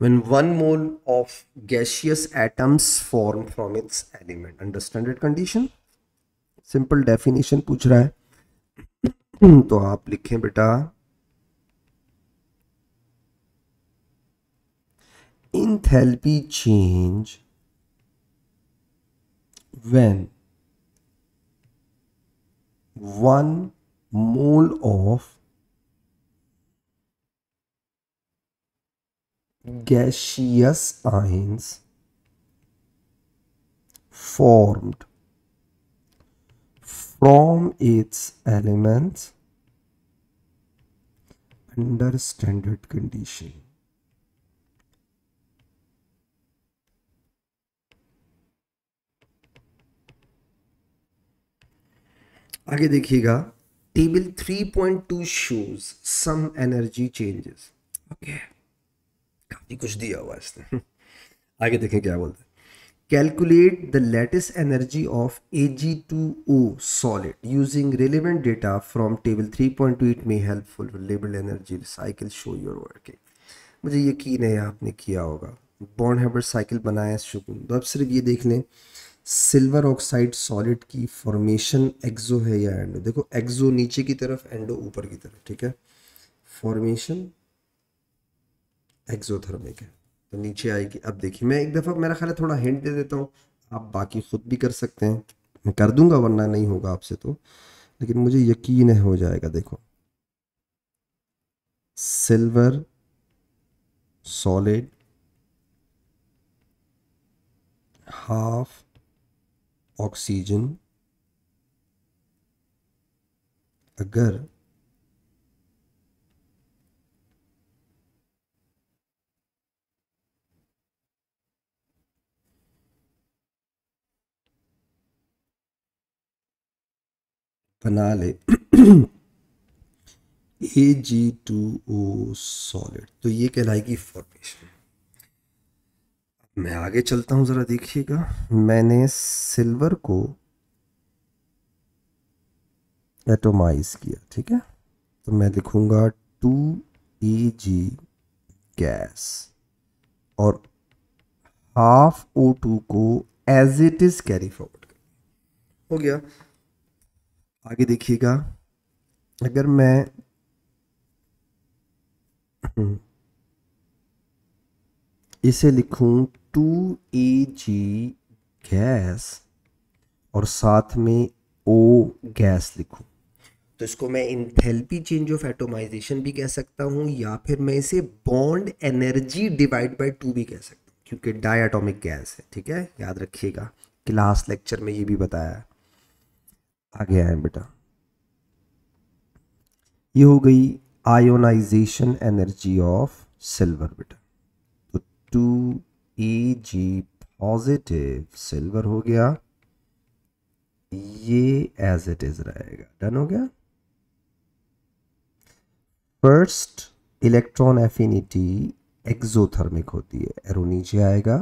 when 1 mole of gaseous atoms form from its element under standard condition। Simple definition पूछ रहा है तो आप लिखें बेटा enthalpy change when 1 mole of gaseous ions formed from its elements under standard condition। आगे देखिएगा, table 3.2 shows some energy changes. Okay, काफी कुछ दिया हुआ इसने आगे देखें क्या बोलते हैं। Calculate the lattice energy of Ag2O solid using relevant data from table 3.2। It may helpful label energy cycle show your working. मुझे यकीन है आपने किया होगा, बॉन्ड हैबर्ट साइकिल बनाया शुक्र। तो अब सिर्फ ये देख लें, सिल्वर ऑक्साइड सॉलिड की फॉर्मेशन एक्सो है या एंडो। देखो एक्सो नीचे की तरफ, एंडो ऊपर की तरफ, ठीक है। फॉर्मेशन एक्सोथर्मिक है तो नीचे आएगी। अब देखिए मैं एक दफ़ा मेरा ख्याल है थोड़ा हिंट दे देता हूँ, आप बाकी खुद भी कर सकते हैं, मैं कर दूंगा वरना नहीं होगा आपसे तो, लेकिन मुझे यकीन है हो जाएगा। देखो सिल्वर सॉलिड हाफ ऑक्सीजन, अगर बना ले Ag2O सॉलिड, तो ये कहलाएगी फॉर्मेशन। मैं आगे चलता हूँ, ज़रा देखिएगा। मैंने सिल्वर को एटोमाइज किया, ठीक है, तो मैं लिखूंगा 2Ag गैस और हाफ O2 को as it is carry forward कर, हो गया। आगे देखिएगा, अगर मैं इसे लिखूं 2Ag गैस और साथ में O गैस लिखूं, तो इसको मैं इंथैल्पी चेंज ऑफ एटोमाइजेशन भी कह सकता हूं, या फिर मैं इसे बॉन्ड एनर्जी डिवाइड बाय 2 भी कह सकता हूं, क्योंकि डायटोमिक गैस है, ठीक है, याद रखिएगा, क्लास लेक्चर में ये भी बताया है। आगे आए बेटा, ये हो गई आयोनाइजेशन एनर्जी ऑफ सिल्वर बेटा, तो 2Ag पॉजिटिव सिल्वर हो गया, ये एज इट इज रहेगा, डन हो गया। फर्स्ट इलेक्ट्रॉन एफिनिटी एक्सोथर्मिक होती है, एरो नीचे आएगा,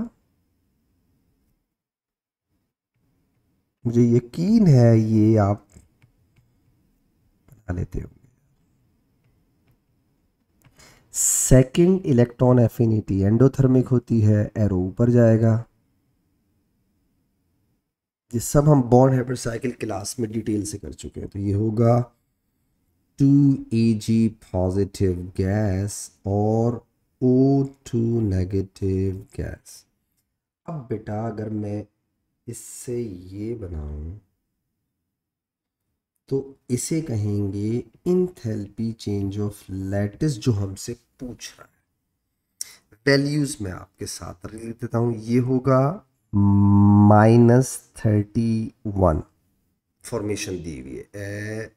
मुझे यकीन है ये आप बना लेते हो। सेकंड इलेक्ट्रॉन एफिनिटी एंडोथर्मिक होती है, एरो ऊपर जाएगा। ये सब हम बॉन्ड हेबर साइकिल क्लास में डिटेल से कर चुके हैं, तो ये होगा 2Ag पॉजिटिव गैस और O2 नेगेटिव गैस। अब बेटा अगर मैं इससे ये बनाऊं तो इसे कहेंगे इंथैल्पी चेंज ऑफ लैटिस, जो हमसे पूछ रहा है। वैल्यूज में आपके साथ लिख देता हूं, ये होगा -31 फॉर्मेशन दी हुई है,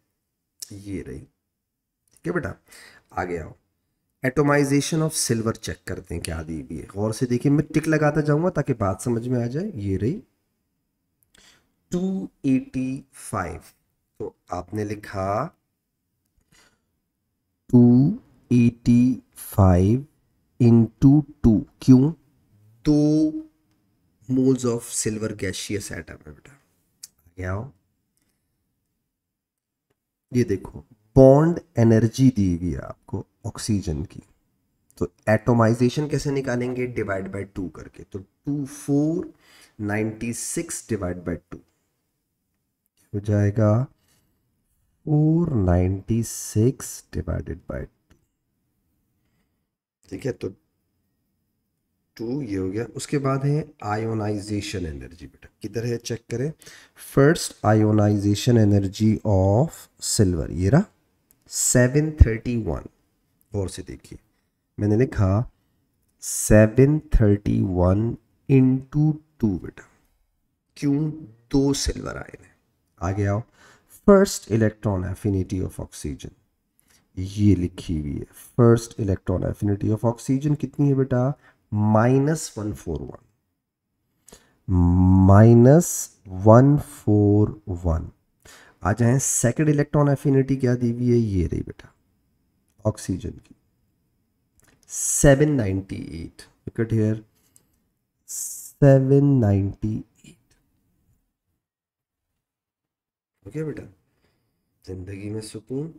ये रही, ठीक है बेटा। आगे आओ, एटोमाइजेशन ऑफ सिल्वर चेक करते हैं क्या दी हुई है, गौर से देखिए, मैं टिक लगाता जाऊंगा ताकि बात समझ में आ जाए। ये रही 285, तो आपने लिखा 285 इंटू 2, क्यों, 2 moles of silver gaseous atom है बेटा। आगे आओ, ये देखो बॉन्ड एनर्जी दी हुई है आपको ऑक्सीजन की, तो एटोमाइजेशन कैसे निकालेंगे, डिवाइड बाय 2 करके, तो 2496 डिवाइड बाय 2 हो जाएगा 496 डिवाइडेड बाय, ठीक है, तो 2 ये हो गया। उसके बाद है आयोनाइजेशन एनर्जी बेटा, किधर है चेक करें। First ionisation energy of silver, ये रहा 731, और से देखिए मैंने लिखा 731 इंटू 2 बेटा, क्यों, 2 सिल्वर आयन है। आगे आओ, first electron affinity of oxygen, ये लिखी हुई है, first electron affinity of oxygen कितनी है बेटा, -141, -141। आ जाए सेकंड इलेक्ट्रॉन एफिनिटी क्या दी हुई है, ये रही बेटा ऑक्सीजन की 798, look at here 798, ओके बेटा, जिंदगी में सुकून।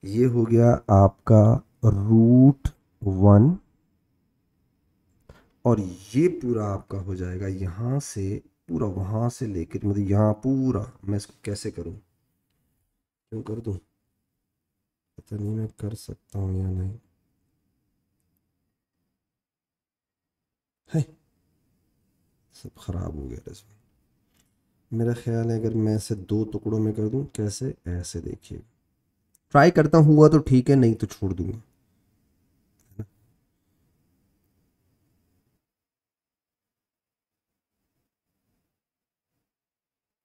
ये हो गया आपका √1, और ये पूरा आपका हो जाएगा यहाँ से पूरा वहाँ से लेकर, मतलब यहाँ पूरा, मैं इसको कैसे करूँ, क्यों कर दूँ, पता नहीं मैं कर सकता हूँ या नहीं, है सब खराब हो गया इसमें। मेरा ख्याल है अगर मैं इसे 2 टुकड़ों में कर दूँ, कैसे, ऐसे देखिए, ट्राई करता हूँ, हुआ तो ठीक है, नहीं तो छोड़ दूंगा।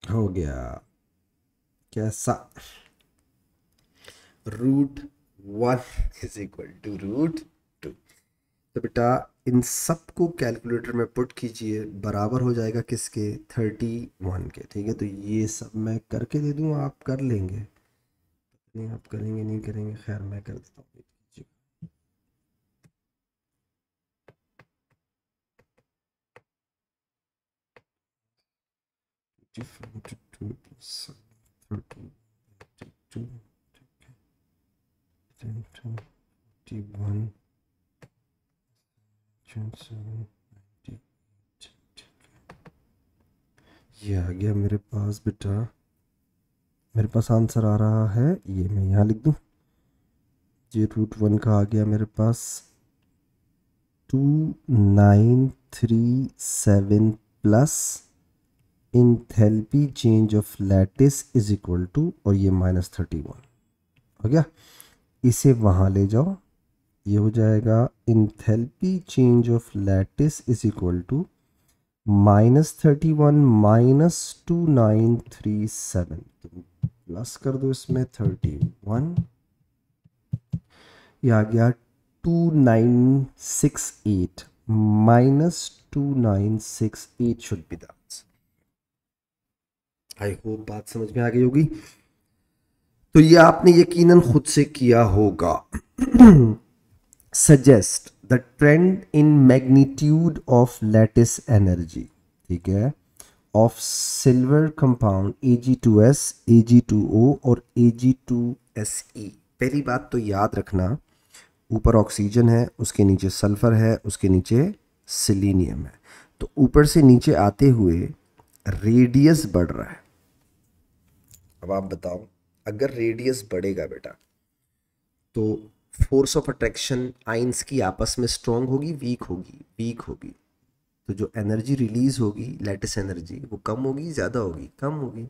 हो गया, कैसा, √1 इज इक्वल टू √2। तो बेटा इन सबको कैलकुलेटर में पुट कीजिए, बराबर हो जाएगा किसके, 31 के, ठीक है, तो ये सब मैं करके दे दूँ, आप कर लेंगे, नहीं आप करेंगे नहीं करेंगे, खैर मैं कर देता हूँ। ये आ गया मेरे पास बेटा, मेरे पास आंसर आ रहा है, ये मैं यहाँ लिख दूँ। ये √1 का आ गया मेरे पास 2937 plus enthalpy change of lattice is equal to, और ये -31 हो गया। इसे वहाँ ले जाओ, ये हो जाएगा enthalpy change of lattice is equal to -31 -2937, तो प्लस कर दो इसमें 31, ये आ गया 2968 -2968 should be that. I hope बात समझ में आ गई होगी। तो ये आपने यकीनन खुद से किया होगा। Suggest the trend in magnitude of lattice energy, ठीक है, of silver compound Ag2S, Ag2O और Ag2Se। पहली बात तो याद रखना, ऊपर ऑक्सीजन है, उसके नीचे सल्फर है, उसके नीचे सिलीनियम है, तो ऊपर से नीचे आते हुए रेडियस बढ़ रहा है। अब आप बताओ, अगर रेडियस बढ़ेगा बेटा तो फोर्स ऑफ अट्रैक्शन आइंस की आपस में स्ट्रॉन्ग होगी, वीक होगी? वीक होगी। तो जो एनर्जी रिलीज होगी, लैटिस एनर्जी, वो कम होगी, ज़्यादा होगी? कम होगी।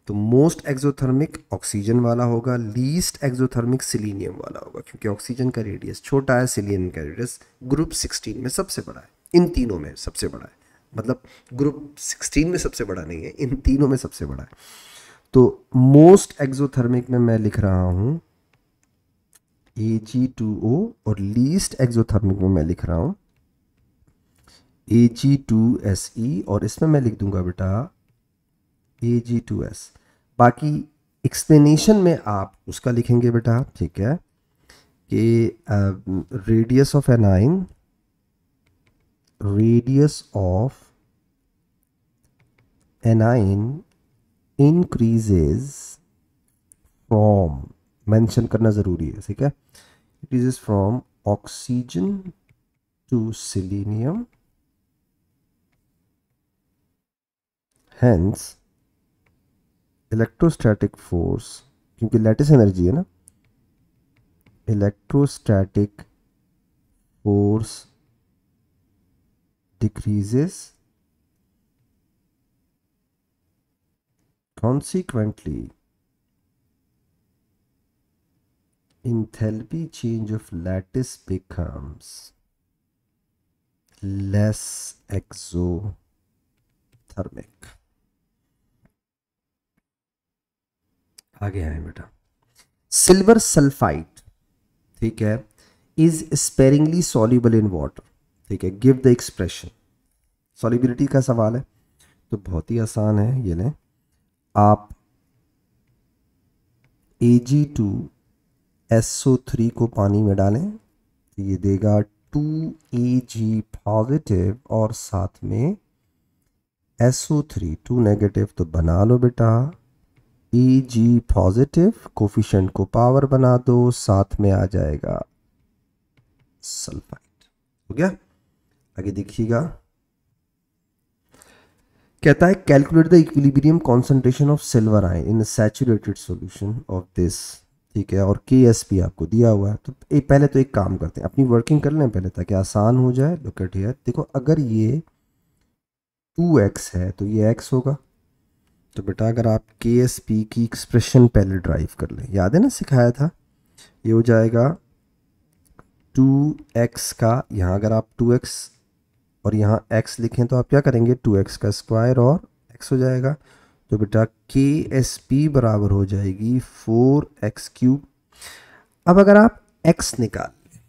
तो मोस्ट एक्सोथर्मिक ऑक्सीजन वाला होगा, लीस्ट एक्सोथर्मिक सिलीनियम वाला होगा, क्योंकि ऑक्सीजन का रेडियस छोटा है, सिलीनियम का रेडियस ग्रुप 16 में सबसे बड़ा है, इन तीनों में सबसे बड़ा है, मतलब ग्रुप 16 में सबसे बड़ा नहीं है, इन तीनों में सबसे बड़ा है। तो मोस्ट एक्सोथर्मिक में मैं लिख रहा हूँ Ag2O, और लीस्ट एक्सोथर्मिक में मैं लिख रहा हूँ Ag2Se, और इसमें मैं लिख दूंगा बेटा Ag2S। बाकी एक्सप्लेनेशन में आप उसका लिखेंगे बेटा, ठीक है, कि radius of anion, radius of anion increases from, mention करना ज़रूरी है, ठीक है, increases from oxygen to selenium, hence electrostatic force, क्योंकि लैटिस एनर्जी है ना, electrostatic force decreases, consequently enthalpy change of lattice becomes less exothermic। आगे आए बेटा, सिल्वर सल्फाइड, ठीक है, is sparingly soluble in water, ठीक है, गिव द एक्सप्रेशन। सॉल्युबिलिटी का सवाल है तो बहुत ही आसान है, ये लें आप Ag2SO3 को पानी में डालें तो ये देगा 2Ag पॉजिटिव और साथ में SO3 2 नेगेटिव, तो बना लो बेटा Ag पॉजिटिव, कोफिशिएंट को पावर बना दो, साथ में आ जाएगा सल्फाइड। हो गया? आगे देखिएगा, कहता है calculate the equilibrium concentration of silver ion in saturated solution of this, ठीक है, और KSP आपको दिया हुआ है। तो पहले तो एक काम करते हैं, अपनी वर्किंग कर लें पहले ताकि आसान हो जाए। लुक एट हियर, देखो अगर ये 2x है तो ये x होगा, तो बेटा अगर आप KSP की एक्सप्रेशन पहले ड्राइव कर लें, याद है ना सिखाया था, ये हो जाएगा 2x का, यहाँ अगर आप 2x और यहाँ x लिखें तो आप क्या करेंगे, 2x का स्क्वायर और x हो जाएगा, तो बेटा KSP बराबर हो जाएगी 4x³। अब अगर आप x निकाल लें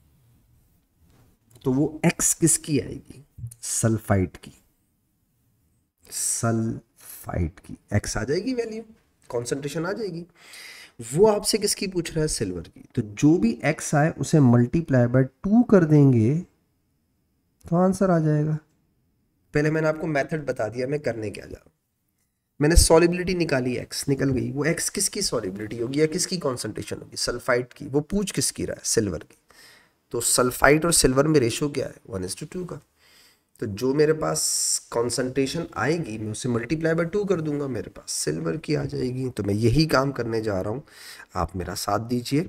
तो वो x किसकी आएगी, सल्फाइड की, सल्फाइड की x आ जाएगी वैल्यू, कॉन्सेंट्रेशन आ जाएगी। वो आपसे किसकी पूछ रहा है, सिल्वर की। तो जो भी x आए उसे मल्टीप्लाई बाय 2 कर देंगे तो आंसर आ जाएगा। पहले मैंने आपको मेथड बता दिया मैं करने क्या जा रहा हूँ। मैंने सॉलिबिलिटी निकाली, x निकल गई। वो x किसकी सॉलिबिलिटी होगी या किसकी कॉन्सेंट्रेशन होगी, सल्फाइड की। वो पूछ किसकी रहा है, सिल्वर की। तो सल्फाइड और सिल्वर में रेशो क्या है, 1:2 का। तो जो मेरे पास कॉन्सेंट्रेशन आएगी मैं उसे मल्टीप्लाई बाय 2 कर दूंगा, मेरे पास सिल्वर की आ जाएगी। तो मैं यही काम करने जा रहा हूँ, आप मेरा साथ दीजिए।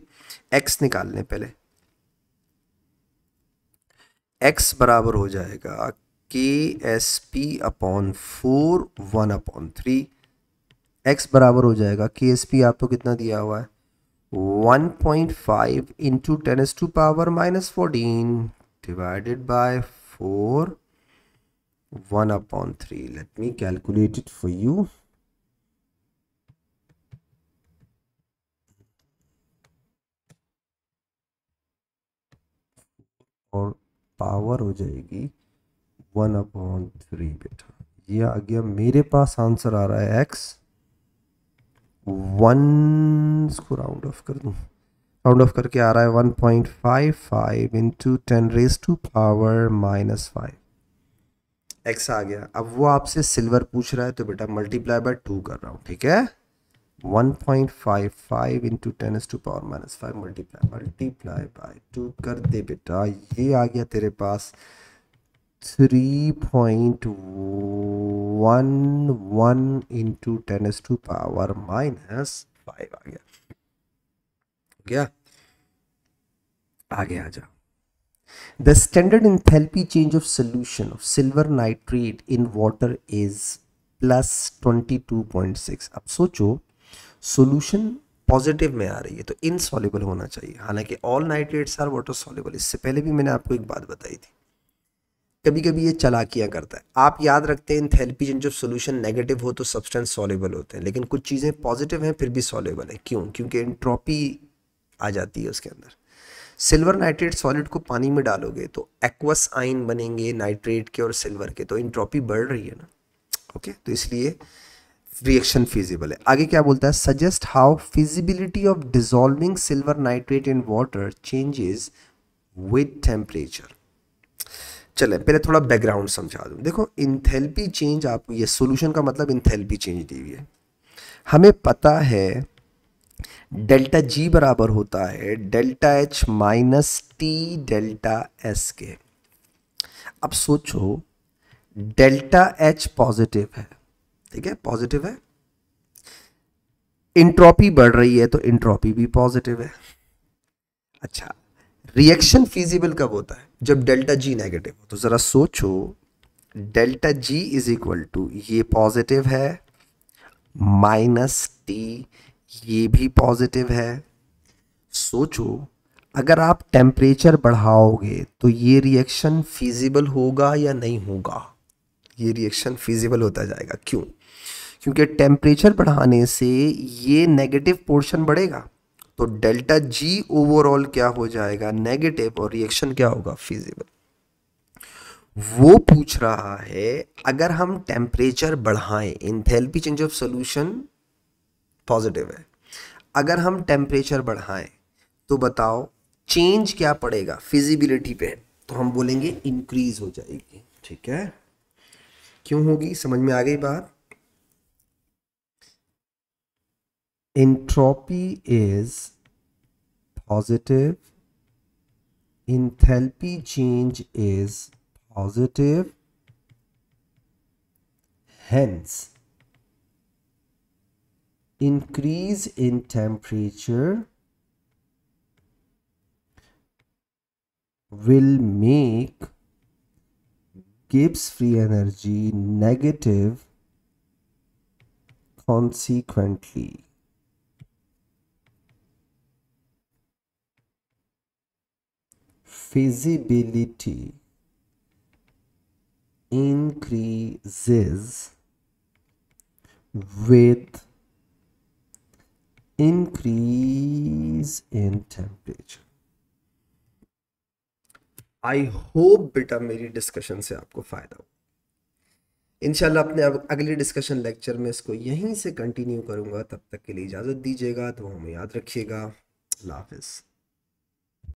x निकाल लें पहले। x बराबर हो जाएगा के एस पी अपॉन 4 1/3। x बराबर हो जाएगा के एस पी आपको कितना दिया हुआ है, 1.5 into 10⁻⁻14 divided by 4 1/3। Let me calculate it for you. और पावर हो जाएगी 1/3 बेटा। ये आ गया मेरे पास, आंसर आ रहा है x 1 को राउंड ऑफ कर दूं, राउंड ऑफ करके आ रहा है 1.55 इंटू 10⁻⁻5। x आ गया। अब वो आपसे सिल्वर पूछ रहा है तो बेटा मल्टीप्लाई बाय 2 कर रहा हूँ, ठीक है। 1.55 इंटू 10⁻⁻5 मल्टीप्लाई बाय 2 कर दे बेटा। ये आ गया तेरे पास 3.11 इंटू 10⁻⁻5 आ गया। क्या आगे आ जा। The standard enthalpy change of solution of silver nitrate in water is plus 22.6। अब सोचो सॉल्यूशन पॉजिटिव में आ रही है तो इनसॉल्युबल होना चाहिए, हालांकि all nitrates are water soluble. इससे पहले भी मैंने आपको एक बात बताई थी। कभी कभी ये चालाकियां करता है। आप याद रखते हैं enthalpy change of solution negative हो तो सब्सटेंस सॉल्युबल होते हैं, लेकिन कुछ चीज़ें पॉजिटिव हैं फिर भी सॉल्युबल है। क्यों? क्योंकि एंट्रोपी आ जाती है उसके अंदर। सिल्वर नाइट्रेट सॉलिड को पानी में डालोगे तो एक्वस आयन बनेंगे नाइट्रेट के और सिल्वर के, तो एंट्रोपी बढ़ रही है ना। ओके, तो इसलिए रिएक्शन फिजिबल है। आगे क्या बोलता है, suggest how feasibility of dissolving silver nitrate in water changes with temperature. चले पहले थोड़ा बैकग्राउंड समझा दूं। देखो इंथैल्पी चेंज, आपको ये सॉल्यूशन का मतलब इंथैल्पी चेंज दी हुई है। हमें पता है डेल्टा जी बराबर होता है delta H minus T delta S के। अब सोचो डेल्टा एच पॉजिटिव है, ठीक है, पॉजिटिव है। इंट्रोपी बढ़ रही है तो इंट्रोपी भी पॉजिटिव है। अच्छा, रिएक्शन फिजिबल कब होता है, जब डेल्टा जी नेगेटिव हो। तो जरा सोचो delta G is equal to ये पॉजिटिव है माइनस टी, ये भी पॉजिटिव है। सोचो अगर आप टेम्परेचर बढ़ाओगे तो ये रिएक्शन फिजिबल होगा या नहीं होगा, ये रिएक्शन फिजिबल होता जाएगा। क्यों? क्योंकि टेम्परेचर बढ़ाने से ये नेगेटिव पोर्शन बढ़ेगा तो डेल्टा जी ओवरऑल क्या हो जाएगा, नेगेटिव, और रिएक्शन क्या होगा, फिजिबल। वो पूछ रहा है अगर हम टेम्परेचर बढ़ाएं, enthalpy change of solution positive है, अगर हम टेम्परेचर बढ़ाएं तो बताओ चेंज क्या पड़ेगा फिजिबिलिटी पे, तो हम बोलेंगे इंक्रीज हो जाएगी। ठीक है, क्यों होगी, समझ में आ गई बात। Entropy is positive, enthalpy change is positive, hence increase in temperature will make Gibbs free energy negative, consequently feasibility increases with increase in temperature। I hope बेटा मेरी डिस्कशन से आपको फायदा हो। इंशाल्लाह अपने अगले डिस्कशन लेक्चर में इसको यहीं से कंटिन्यू करूंगा। तब तक के लिए इजाज़त दीजिएगा, तो हमें याद रखिएगा। अल्लाह हाफिज़।